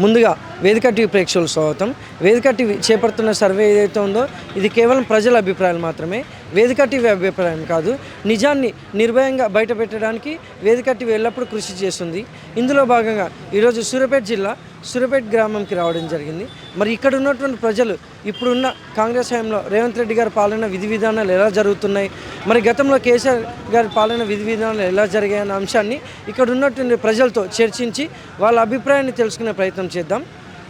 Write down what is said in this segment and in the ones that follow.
ముందుగా వేదిక టీవీ ప్రేక్షకులకు స్వాగతం. వేదిక టీవీ చేపడుతున్న సర్వే ఏదైతే ఉందో ఇది కేవలం ప్రజల అభిప్రాయాలు మాత్రమే, వేదిక టీవీ అభిప్రాయం కాదు. నిజాన్ని నిర్భయంగా బయటపెట్టడానికి వేదిక టీవీ ఎల్లప్పుడూ కృషి చేస్తుంది. ఇందులో భాగంగా ఈరోజు సూర్యాపేట జిల్లా సూర్యాపేట గ్రామంకి రావడం జరిగింది. మరి ఇక్కడ ఉన్నటువంటి ప్రజలు ఇప్పుడున్న కాంగ్రెస్ హయాంలో రేవంత్ రెడ్డి గారి పాలన విధి విధానాలు ఎలా జరుగుతున్నాయి, మరి గతంలో కేసీఆర్ గారి పాలన విధి విధానాలు ఎలా జరిగాయన్న అంశాన్ని ఇక్కడ ఉన్నటువంటి ప్రజలతో చర్చించి వాళ్ళ అభిప్రాయాన్ని తెలుసుకునే ప్రయత్నం చేద్దాం.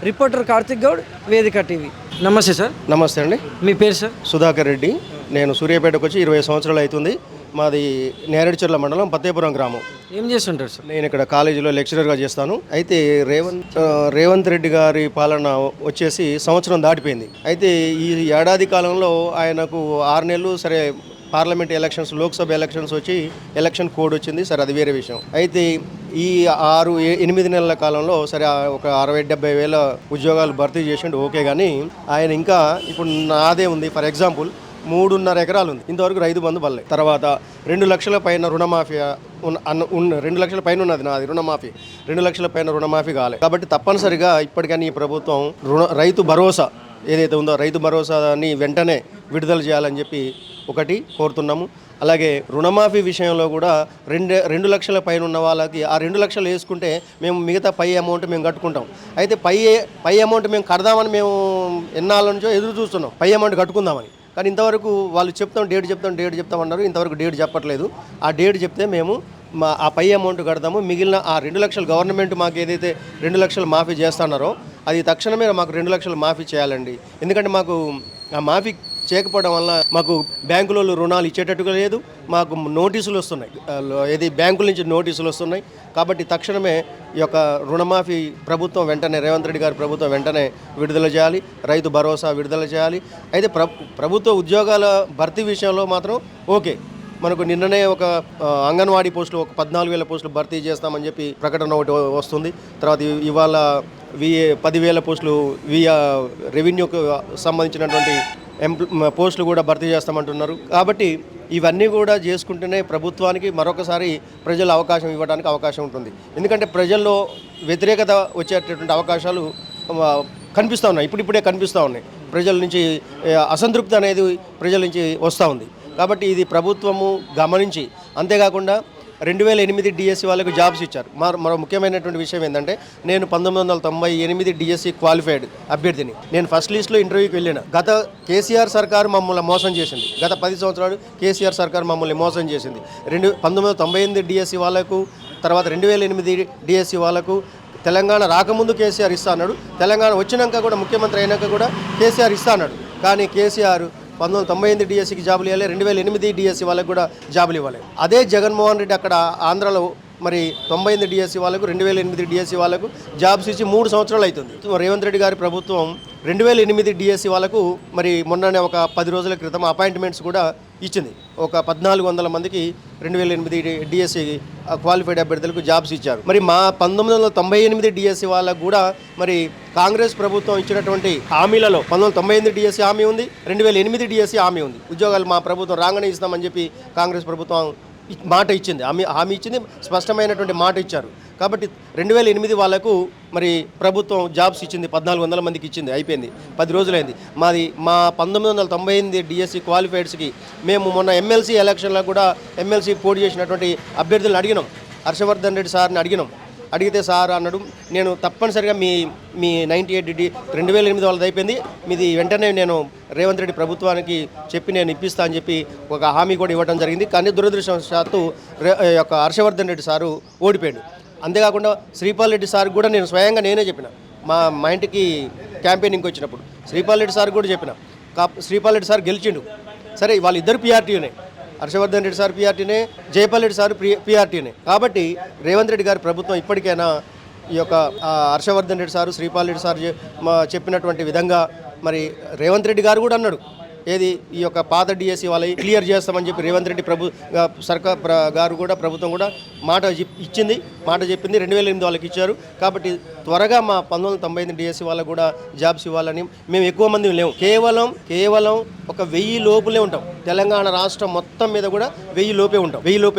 రిపోర్టర్ కార్తిక్ గౌడ్, వేదిక టీవీ. నమస్తే సార్. నమస్తే అండి. మీ పేరు సార్? సుధాకర్ రెడ్డి. నేను సూర్యాపేటకు వచ్చి 20 సంవత్సరాలు అవుతుంది. మాది నేరేడుచర్ల మండలం పత్తేపురం గ్రామం. ఏం చేస్తుంటారు సార్? నేను ఇక్కడ కాలేజీలో లెక్చరర్గా చేస్తాను. అయితే రేవంత్ రెడ్డి గారి పాలన వచ్చేసి సంవత్సరం దాటిపోయింది. అయితే ఈ ఏడాది కాలంలో ఆయనకు 6 నెలలు సరే పార్లమెంట్ ఎలక్షన్స్, లోక్సభ ఎలక్షన్స్ వచ్చి ఎలక్షన్ కోడ్ వచ్చింది సరే, అది వేరే విషయం. అయితే ఈ 6-8 నెలల కాలంలో సరే ఒక 60-70 వేల ఉద్యోగాలు భర్తీ చేసిండు, ఓకే. కానీ ఆయన ఇంకా ఇప్పుడు నాదే ఉంది, ఫర్ ఎగ్జాంపుల్ 3.5 ఎకరాలు ఉంది, ఇంతవరకు రైతు బంధు పడలేదు. తర్వాత 2 లక్షల పైన రుణమాఫీ 2 లక్షల పైన ఉన్నది నాది రుణమాఫీ, 2 లక్షల పైన రుణమాఫీ కాలేదు. కాబట్టి తప్పనిసరిగా ఇప్పటికైనా ఈ ప్రభుత్వం రైతు భరోసా ఏదైతే ఉందో రైతు భరోసాని వెంటనే విడుదల చేయాలని చెప్పి ఒకటి కోరుతున్నాము. అలాగే రుణమాఫీ విషయంలో కూడా 2 లక్షల పైన ఉన్న వాళ్ళకి ఆ 2 లక్షలు వేసుకుంటే మేము మిగతా పై అమౌంట్ మేము కట్టుకుంటాం. అయితే పై అమౌంట్ మేము కడదామని మేము ఎన్నాళ్ళ నుంచో ఎదురు చూస్తున్నాం, పై అమౌంట్ కట్టుకుందామని. కానీ ఇంతవరకు వాళ్ళు డేట్ చెప్తాం అన్నారు, ఇంతవరకు డేట్ చెప్పట్లేదు. ఆ డేట్ చెప్తే మేము ఆ పై అమౌంట్ కడతాము. మిగిలిన ఆ 2 లక్షలు గవర్నమెంట్ మాకు ఏదైతే 2 లక్షలు మాఫీ చేస్తున్నారో అది తక్షణమే మాకు 2 లక్షలు మాఫీ చేయాలండి. ఎందుకంటే మాకు ఆ మాఫీ చేయకపోవడం వల్ల మాకు బ్యాంకులలో రుణాలు ఇచ్చేటట్టుగా లేదు, మాకు నోటీసులు వస్తున్నాయి, ఏది బ్యాంకుల నుంచి నోటీసులు వస్తున్నాయి. కాబట్టి తక్షణమే ఈ యొక్క రుణమాఫీ ప్రభుత్వం వెంటనే, రేవంత్ రెడ్డి గారి ప్రభుత్వం వెంటనే విడుదల చేయాలి, రైతు భరోసా విడుదల చేయాలి. అయితే ప్రభుత్వ ఉద్యోగాల భర్తీ విషయంలో మాత్రం ఓకే, మనకు నిన్ననే ఒక అంగన్వాడీ పోస్టులు ఒక 14,000 పోస్టులు భర్తీ చేస్తామని చెప్పి ప్రకటన ఒకటి వస్తుంది. తర్వాత ఇవాళ 10,000 పోస్టులు రెవెన్యూకు సంబంధించినటువంటి పోస్టులు కూడా భర్తీ చేస్తామంటున్నారు. కాబట్టి ఇవన్నీ కూడా చేసుకుంటేనే ప్రభుత్వానికి మరొకసారి ప్రజలు అవకాశం ఇవ్వడానికి అవకాశం ఉంటుంది. ఎందుకంటే ప్రజల్లో వ్యతిరేకత వచ్చేటటువంటి అవకాశాలు కనిపిస్తూ ఉన్నాయి, ఇప్పుడిప్పుడే కనిపిస్తూ ఉన్నాయి. ప్రజల నుంచి అసంతృప్తి అనేది ప్రజల నుంచి వస్తూ ఉంది. కాబట్టి ఇది ప్రభుత్వము గమనించి, అంతేకాకుండా 2008 డిఎస్సి వాళ్ళకు జాబ్స్ ఇచ్చారు. మరో ముఖ్యమైనటువంటి విషయం ఏంటంటే, నేను 1998 డిఎస్సి క్వాలిఫైడ్ అభ్యర్థిని. నేను ఫస్ట్ లిస్ట్లో ఇంటర్వ్యూకి వెళ్ళిన. గత కేసీఆర్ సర్కారు మమ్మల్ని మోసం చేసింది. గత 10 సంవత్సరాలు కేసీఆర్ సర్కారు మమ్మల్ని మోసం చేసింది. 1998 డిఎస్సి వాళ్ళకు, తర్వాత 2008 డిఎస్సి వాళ్ళకు తెలంగాణ రాకముందు కేసీఆర్ ఇస్తా అన్నాడు, తెలంగాణ వచ్చినాక కూడా ముఖ్యమంత్రి అయినాక కూడా కేసీఆర్ ఇస్తా అన్నాడు. కానీ కేసీఆర్ 1998 డిఎస్సికి జాబులు ఇవ్వాలి, 2008 డిఎస్సి వాళ్ళకి కూడా జాబులు ఇవ్వాలి. అదే జగన్మోహన్ రెడ్డి అక్కడ ఆంధ్రలో మరి 98 డిఎస్సి వాళ్ళకు, 2008 డిఎస్సి వాళ్ళకు జాబ్స్ ఇచ్చి 3 సంవత్సరాలు అవుతుంది. రేవంత్ రెడ్డి గారి ప్రభుత్వం 2008 డిఎస్సి వాళ్ళకు మరి మొన్ననే ఒక 10 రోజుల క్రితం అపాయింట్మెంట్స్ కూడా ఇచ్చింది. ఒక 1,400 మందికి 2008 డిఎస్సి క్వాలిఫైడ్ అభ్యర్థులకు జాబ్స్ ఇచ్చారు. మరి మా 1998 డిఎస్సి వాళ్ళకు కూడా మరి కాంగ్రెస్ ప్రభుత్వం ఇచ్చినటువంటి హామీలలో 1998 డిఎస్సి హామీ ఉంది, 2008 డిఎస్సి హామీ ఉంది. ఉద్యోగాలు మా ప్రభుత్వం రాగానే ఇస్తామని చెప్పి కాంగ్రెస్ ప్రభుత్వం మాట ఇచ్చింది, హామీ ఇచ్చింది, స్పష్టమైనటువంటి మాట ఇచ్చారు. కాబట్టి 2008 వాళ్ళకు మరి ప్రభుత్వం జాబ్స్ ఇచ్చింది, 1,400 మందికి ఇచ్చింది, అయిపోయింది, 10 రోజులైంది. మా 1998 డిఎస్సి క్వాలిఫైడ్స్కి మేము మొన్న ఎమ్మెల్సీ ఎలక్షన్లో కూడా ఎమ్మెల్సీ పోటీ చేసినటువంటి అభ్యర్థులను అడిగినాం, హర్షవర్ధన్ రెడ్డి సార్ని అడిగితే సార్ అన్నాడు, నేను తప్పనిసరిగా మీ 2008 వాళ్ళది అయిపోయింది, మీది వెంటనే నేను రేవంత్ రెడ్డి ప్రభుత్వానికి చెప్పి నేను ఇప్పిస్తా అని చెప్పి ఒక హామీ కూడా ఇవ్వడం జరిగింది. కానీ దురదృష్టవశాత్తు యొక్క హర్షవర్ధన్ రెడ్డి సారు ఓడిపోయాడు. అంతేకాకుండా శ్రీపాల్ రెడ్డి సార్ కూడా నేను స్వయంగా నేనే చెప్పిన, మా ఇంటికి క్యాంపెయినింగ్కి వచ్చినప్పుడు శ్రీపాల్ రెడ్డి సార్ కూడా చెప్పిన. శ్రీపాల్ రెడ్డి సార్ గెలిచిండు, సరే వాళ్ళిద్దరు పిఆర్టీనే, హర్షవర్ధన్ రెడ్డి సార్ పిఆర్టీనే, జయపాల్ రెడ్డి సార్ పిఆర్టీనే. కాబట్టి రేవంత్ రెడ్డి గారి ప్రభుత్వం ఇప్పటికైనా ఈ యొక్క హర్షవర్ధన్ రెడ్డి సారు, శ్రీపాల్ రెడ్డి సార్ చెప్పినటువంటి విధంగా మరి రేవంత్ రెడ్డి గారు కూడా అన్నాడు, ఏది ఈ యొక్క పాత డిఎస్సి వాళ్ళని క్లియర్ చేస్తామని చెప్పి రేవంత్ రెడ్డి సర్కార్ గారు కూడా ప్రభుత్వం కూడా మాట చెప్పింది, 2008 వాళ్ళకి ఇచ్చారు. కాబట్టి త్వరగా మా 1998 డిఎస్సి వాళ్ళకు కూడా జాబ్స్ ఇవ్వాలని. మేము ఎక్కువ మంది లేవు, కేవలం ఒక 1000 లోపులే ఉంటాం. తెలంగాణ రాష్ట్రం మొత్తం మీద కూడా 1000 లోపే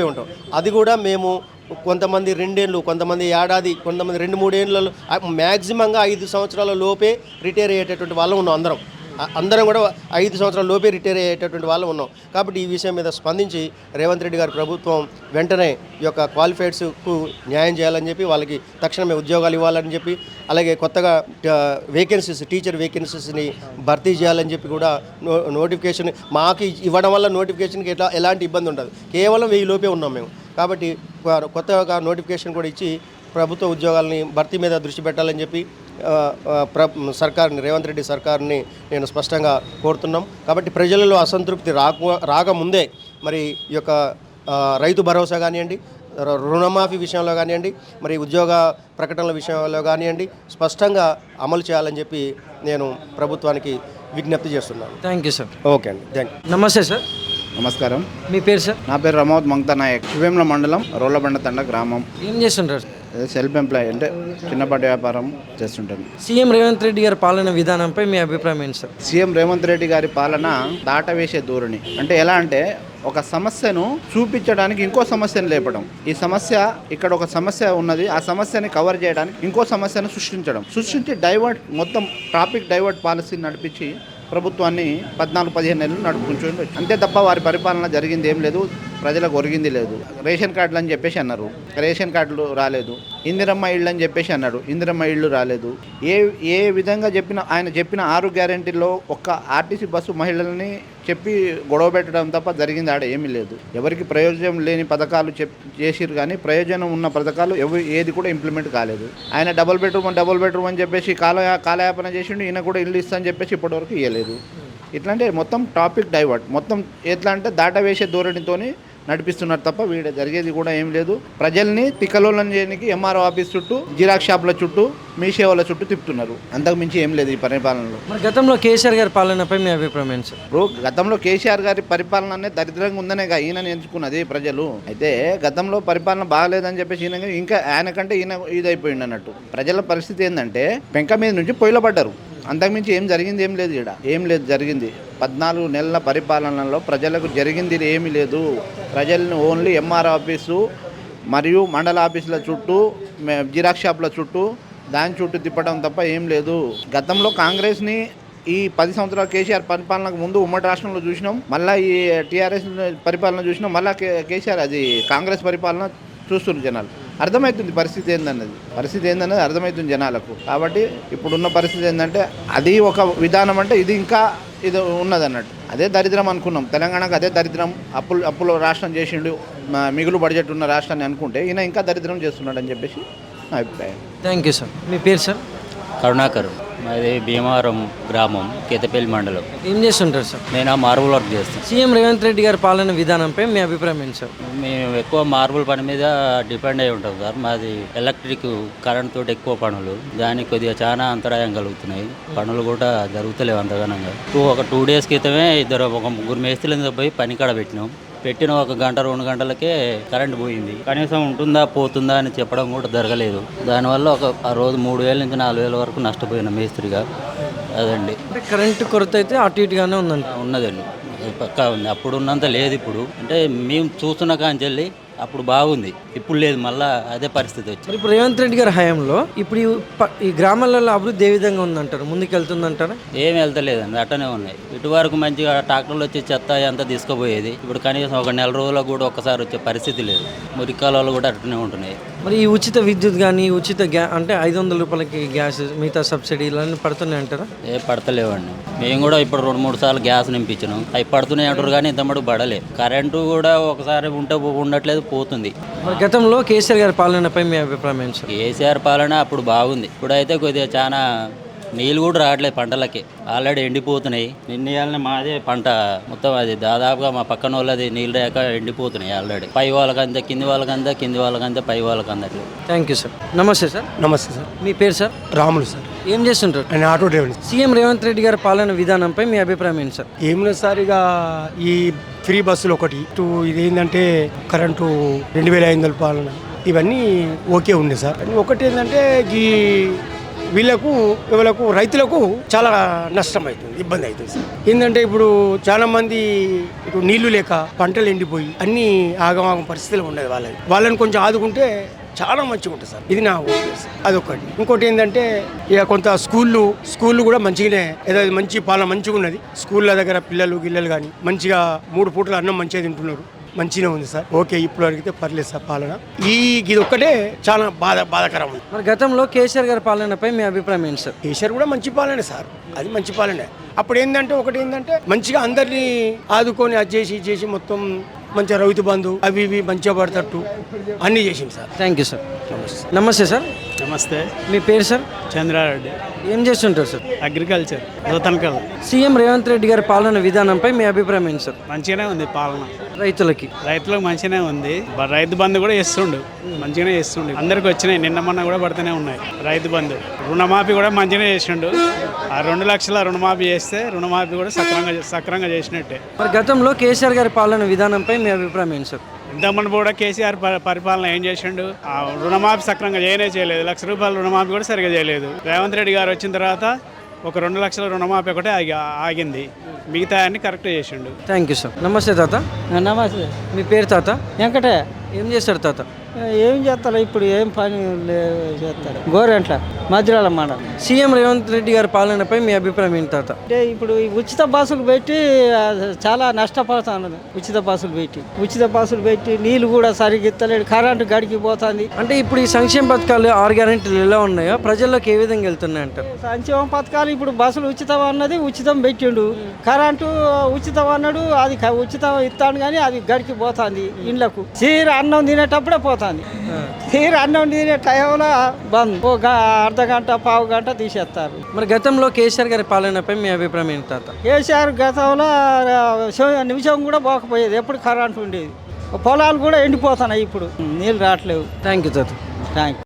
ఉంటాం. అది కూడా మేము కొంతమంది 2 ఏళ్ళు, కొంతమంది ఏడాది, కొంతమంది 2-3 ఏళ్ళలో మ్యాక్సిమంగా 5 సంవత్సరాల లోపే రిటైర్ అయ్యేటటువంటి వాళ్ళం ఉన్నాం అందరం కూడా 5 సంవత్సరాల లోపే రిటైర్ అయ్యేటటువంటి వాళ్ళు ఉన్నాం. కాబట్టి ఈ విషయం మీద స్పందించి రేవంత్ రెడ్డి గారి ప్రభుత్వం వెంటనే ఈ యొక్క క్వాలిఫైడ్స్కు న్యాయం చేయాలని చెప్పి, వాళ్ళకి తక్షణమే ఉద్యోగాలు ఇవ్వాలని చెప్పి, అలాగే కొత్తగా టీచర్ వేకెన్సీస్ని భర్తీ చేయాలని చెప్పి కూడా నోటిఫికేషన్ మాకు ఇవ్వడం వల్ల నోటిఫికేషన్కి ఎలాంటి ఇబ్బంది ఉండదు. కేవలం 1000 లోపే ఉన్నాం మేము. కాబట్టి కొత్తగా నోటిఫికేషన్ కూడా ఇచ్చి ప్రభుత్వ ఉద్యోగాలని భర్తీ మీద దృష్టి పెట్టాలని చెప్పి సర్కార్ని, రేవంత్ రెడ్డి సర్కార్ని నేను స్పష్టంగా కోరుతున్నాం. కాబట్టి ప్రజలలో అసంతృప్తి రాకముందే మరి ఈ యొక్క రైతు భరోసా కానివ్వండి, రుణమాఫీ విషయంలో కానివ్వండి, మరి ఉద్యోగ ప్రకటనల విషయంలో కానివ్వండి స్పష్టంగా అమలు చేయాలని చెప్పి నేను ప్రభుత్వానికి విజ్ఞప్తి చేస్తున్నాను. Thank you sir. ఓకే అండి, థ్యాంక్ యూ. నమస్తే సార్. నమస్కారం. మీ పేరు సార్? నా పేరు రమౌత్ మంగతా నాయక్, శివేంల మండలం, రోళ్లబండ తండ గ్రామం. ఏం చేస్తుంటారు? సెల్ఫ్ ఎంప్లాయ్, అంటే చిన్నపాటి వ్యాపారం చేస్తుంటాను. సీఎం రేవంత్ రెడ్డి గారి పాలన విధానంపై మీ అభిప్రాయం ఏంటి సార్? సీఎం రేవంత్ రెడ్డి గారి పాలన దాటవేసే ధోరణి. అంటే ఎలా అంటే ఒక సమస్యను చూపించడానికి ఇంకో సమస్యను లేపడం. ఈ సమస్య, ఇక్కడ ఒక సమస్య ఉన్నది, ఆ సమస్యని కవర్ చేయడానికి ఇంకో సమస్యను సృష్టించి మొత్తం ట్రాఫిక్ డైవర్ట్ పాలసీ నడిపించి ప్రభుత్వాన్ని 14-15 నెలలు నడుపుకుంటూ అంతే తప్ప వారి పరిపాలన జరిగింది ఏం లేదు, ప్రజలకు ఒరిగింది లేదు. రేషన్ కార్డులు అని చెప్పేసి అన్నారు, రేషన్ కార్డులు రాలేదు. ఇందిరమ్మ ఇళ్ళు అని చెప్పేసి అన్నాడు, ఇందిరమ్మ ఇళ్ళు రాలేదు. ఏ విధంగా ఆయన చెప్పిన 6 గ్యారెంటీల్లో ఒక్క ఆర్టీసీ బస్సు మహిళల్ని చెప్పి గొడవ పెట్టడం తప్ప జరిగింది ఆడ ఏమీ లేదు. ఎవరికి ప్రయోజనం లేని పథకాలు చేసిరు, కానీ ప్రయోజనం ఉన్న పథకాలు ఏది కూడా ఇంప్లిమెంట్ కాలేదు. ఆయన డబుల్ బెడ్రూమ్ అని చెప్పేసి కాలయాపన చేసిండు. ఈయన కూడా ఇల్లు ఇస్తా అని చెప్పేసి ఇప్పటివరకు ఇవ్వలేదు. ఇట్లా అంటే మొత్తం టాపిక్ డైవర్ట్, మొత్తం ఎట్లా అంటే దాటవేసే ధోరణితోని నడిపిస్తున్నారు తప్ప వీడ జరిగేది కూడా ఏం లేదు. ప్రజల్ని తిక్కలోలం చేయడానికి ఎంఆర్ఓ ఆఫీస్ చుట్టూ, జిరాక్స్ షాపుల చుట్టూ, మీ సేవల చుట్టూ తిప్పుతున్నారు. అంతకు మించి ఏం లేదు ఈ పరిపాలనలో. మరి గతంలో కేసీఆర్ గారి పాలనపై మీ అభిప్రాయం ఏంటి సార్? గతంలో కేసీఆర్ గారి పరిపాలన అనేది దరిద్రంగా ఉందనేగా ఈయన ఎంచుకున్నది ప్రజలు. అయితే గతంలో పరిపాలన బాగలేదని చెప్పేసి ఈయన ఇంకా ఆయనకంటే ఈయన ఇదైపోయింది అన్నట్టు. ప్రజల పరిస్థితి ఏంటంటే పెంక మీద నుంచి పొయ్యిలో పడ్డారు. అంతకుమించి ఏం జరిగింది ఏం లేదు. ఇక్కడ ఏం లేదు జరిగింది. 14 నెలల పరిపాలనలో ప్రజలకు జరిగింది ఏమీ లేదు. ప్రజల్ని ఓన్లీ ఎంఆర్ ఆఫీసు మరియు మండల ఆఫీసుల చుట్టూ, జిరాక్స్ షాపుల చుట్టూ, దాని చుట్టూ తిప్పడం తప్ప ఏం లేదు. గతంలో కాంగ్రెస్ని ఈ 10 సంవత్సరాల కేసీఆర్ పరిపాలనకు ముందు ఉమ్మడి రాష్ట్రంలో చూసినాం, మళ్ళీ ఈ టీఆర్ఎస్ పరిపాలన చూసినాం, మళ్ళీ కేసీఆర్ అది కాంగ్రెస్ పరిపాలన చూస్తున్నారు జనాలు. అర్థమవుతుంది పరిస్థితి ఏందన్నది అర్థమవుతుంది జనాలకు. కాబట్టి ఇప్పుడున్న పరిస్థితి ఏంటంటే అది ఒక విధానం, అంటే ఇది ఇంకా ఇది ఉన్నదన్నట్టు. అదే దరిద్రం అనుకున్నాం, తెలంగాణకు అదే దరిద్రం. అప్పులు రాష్ట్రం చేసిండు, మిగులు బడ్జెట్ ఉన్న రాష్ట్రాన్ని అనుకుంటే ఈయన ఇంకా దరిద్రం చేస్తున్నాడు అని చెప్పేసి నా అభిప్రాయం. Thank you sir. మీ పేరు సార్? కరుణాకర్, మాది భీమవరం గ్రామం, కేతపల్లి మండలం. ఏం చేస్తుంటారు సార్? నేను మార్బుల్ వర్క్ చేస్తాను. సీఎం రేవంత్ రెడ్డి గారి పాలన విధానంపై మీ అభిప్రాయం ఏంటి సార్? మేము ఎక్కువ మార్బుల్ పని మీద డిపెండ్ అయి ఉంటాం సార్. మాది ఎలక్ట్రిక్ కరెంట్ తోటి ఎక్కువ పనులు, దానికి కొద్దిగా చాలా అంతరాయం కలుగుతున్నాయి. పనులు కూడా జరుగుతలేవు అంతగానంగా. ఒక 2 days క్రితమే ఒక 3 మేస్త్రీలను పోయి పని కాడ పెట్టిన 1 గంట 2 గంటలకే కరెంట్ పోయింది. కనీసం ఉంటుందా పోతుందా అని చెప్పడం కూడా జరగలేదు. దానివల్ల ఆ రోజు 3,000 నుంచి 4,000 వరకు నష్టపోయిన మేస్త్రిగా. అదండి. అంటే కరెంటు కొరత అయితే అటు ఇటుగానే ఉన్నదండి, పక్కా ఉంది. అప్పుడు ఉన్నంత లేదు ఇప్పుడు. అంటే మేము చూస్తున్న కాంచెల్లి అప్పుడు బాగుంది, ఇప్పుడు లేదు. మళ్ళీ అదే పరిస్థితి వచ్చింది. ఇప్పుడు రేవంత్ రెడ్డి గారి హయాంలో ఇప్పుడు ఈ గ్రామాలలో అభివృద్ధి ఏ విధంగా ఉందంటారు? ముందుకు వెళ్తుందంటారా? ఏమి వెళ్తలేదండి, అట్టనే ఉన్నాయి. ఇటువరకు మంచిగా ట్రాక్టర్లు వచ్చి చెత్త అంతా తీసుకుపోయేది. ఇప్పుడు కనీసం ఒక 4 రోజులకు కూడా ఒకసారి వచ్చే పరిస్థితి లేదు. మురికాలలో కూడా అట్టనే ఉంటున్నాయి. మరి ఈ ఉచిత విద్యుత్ కానీ, ఉచిత అంటే 500 రూపాయలకి గ్యాస్, మిగతా సబ్సిడీలు పడుతున్నాయి అంటారా? పడతలేవండి. మేము కూడా ఇప్పుడు 2-3 సార్లు గ్యాస్ నింపించినాం, అవి పడుతున్నాయి అంటారు కానీ ఇంతమడు పడలే. కరెంటు కూడా ఒకసారి ఉండట్లేదు, పోతుంది. మరి గతంలో కేసీఆర్ గారి పాలనపై మీ అభిప్రాయం ఏంటి సార్? కేసీఆర్ పాలన అప్పుడు బాగుంది. ఇప్పుడైతే కొద్దిగా చాలా నీళ్ళు కూడా రావట్లేదు పంటలకి, ఆల్రెడీ ఎండిపోతున్నాయి. నిన్న మాదే పంట మొత్తం అది దాదాపుగా మా పక్కన వాళ్ళది నీళ్ళు రాక ఎండిపోతున్నాయి ఆల్రెడీ. పై వాళ్ళకంతా, కింది వాళ్ళకంతా, కింది వాళ్ళకంతా, పై వాళ్ళకందట్లు. Thank you sir. నమస్తే సార్. నమస్తే సార్. మీ పేరు సార్? రాములు సార్. ఏం చేస్తుంటారు? నేను auto driver. CM Revanth Reddy గారి పాలన విధానంపై మీ అభిప్రాయం ఏంటి సార్? ఏం లేదు సార్, ఇక ఈ ఫ్రీ బస్సులు ఒకటి, ఇదేంటంటే కరెంటు 2,500 పాలన, ఇవన్నీ ఓకే ఉంది సార్. ఒకటి ఏంటంటే ఈ వీళ్ళకు రైతులకు చాలా నష్టం అవుతుంది, ఇబ్బంది అవుతుంది సార్. ఏంటంటే ఇప్పుడు చాలా మంది ఇటు నీళ్లు లేక పంటలు ఎండిపోయి అన్ని ఆగమాగం పరిస్థితులు ఉన్నది వాళ్ళని కొంచెం ఆదుకుంటే చాలా మంచిగా ఉంటుంది సార్. ఇది నా ఉద్దేశం. అదొకటి. ఇంకోటి ఏంటంటే ఇక కొంత స్కూళ్ళు కూడా మంచిగానే ఏదో మంచి పాలన మంచిగా ఉన్నది. స్కూళ్ళ దగ్గర పిల్లలు కానీ మంచిగా 3 పూటల అన్నం మంచిగా తింటున్నారు, మంచిగా ఉంది సార్. ఓకే, ఇప్పుడు అడిగితే పర్లేదు సార్ పాలన. ఇది ఒక్కటే చాలా బాధాకరం ఉంది. మరి గతంలో కేసీఆర్ గారి పాలనపై మీ అభిప్రాయం ఏంటి సార్? కేసీఆర్ కూడా మంచి పాలనే సార్, అది మంచి పాలనే. అప్పుడు ఏంటంటే మంచిగా అందరినీ ఆదుకొని అది చేసి మొత్తం మంచిగా రైతు బంధు అవి ఇవి మంచిగా పడతట్టు అన్నీ చేసింది సార్. Thank you sir. నమస్తే సార్. నమస్తే. మీ పేరు సార్? చంద్రారెడ్డి. ఏం చేస్తుంటారు sir? Agriculture, Ratanakal. CM Revanth Reddy గారి పాలన విధానంపై మీ అభిప్రాయం ఏంటి సార్? మంచిగానే ఉంది పాలన. రైతులకు మంచిగానే ఉంది. రైతు బంధు కూడా ఇస్తుండు, మంచిగానే ఇస్తుండు. అందరికి వచ్చినాయి, నిన్న మొన్న కూడా పడుతూనే ఉన్నాయి. రైతు బంధు, రుణమాఫీ కూడా మంచిగానే చేసిండు. ఆ 2 లక్షల రుణమాఫీ చేస్తే రుణమాఫీ కూడా సక్రంగా చేసినట్టే. మరి గతంలో కేసీఆర్ గారి పాలన విధానంపై మీ అభిప్రాయం ఏంటి సార్? ఇంతకుముందు కూడా కేసీఆర్ పరిపాలన ఏం చేసిండు? ఆ రుణమాఫీ సక్రంగా చేయలేదు. ₹1,00,000 రుణమాఫీ కూడా సరిగా చేయలేదు. రేవంత్ రెడ్డి గారు వచ్చిన తర్వాత ఒక 2 లక్షల రుణమాఫీ ఒకటే ఆగింది, మిగతా అన్ని కరెక్ట్ చేసిండు. Thank you sir. నమస్తే తాత. నమస్తే. మీ పేరు తాత? వెంకటే. ఏం చేస్తారు తాత? ఏం చేస్తారు ఇప్పుడు, ఏం పని చేస్తారు. గోరెంట్ల మధ్యరాల మండలం. సీఎం రేవంత్ రెడ్డి గారి పాలనపై మీ అభిప్రాయం ఏంటి తాత? అంటే ఇప్పుడు ఈ ఉచిత బస్సులు పెట్టి చాలా నష్టపోతాను. ఉచిత బస్సులు పెట్టి నీళ్ళు కూడా సరిగ్గా ఇస్తలేడు, కరెంటు గడికి పోతుంది. అంటే ఇప్పుడు ఈ సంక్షేమ పథకాలు 6 గ్యారెంటీలు ఎలా ఉన్నాయో ప్రజల్లోకి ఏ విధంగా వెళ్తున్నాయి అంటారు? సంక్షేమ పథకాలు ఇప్పుడు బస్సులు ఉచితం అన్నది ఉచితం పెట్టిండు, కరెంటు ఉచితం అన్నాడు, అది ఉచితం ఇస్తాడు కానీ అది గడికి పోతుంది ఇండ్లకు. అన్నం తినేటప్పుడే పోతుంది. అన్నం తినే టైంలో బంద్, ఒక అర్ధగంట పావు గంట తీసేస్తారు. మరి గతంలో కేసీఆర్ గారి పాలనపై మీ అభిప్రాయం ఏంటి తాత? కేసీఆర్ గతంలో నిమిషం కూడా పోకపోయేది, ఎప్పుడు కరెంటు ఉండేది. పొలాలు కూడా ఎండిపోతున్నాయి, ఇప్పుడు నీళ్ళు రావట్లేవు. థ్యాంక్ యూ తాత. Thank you.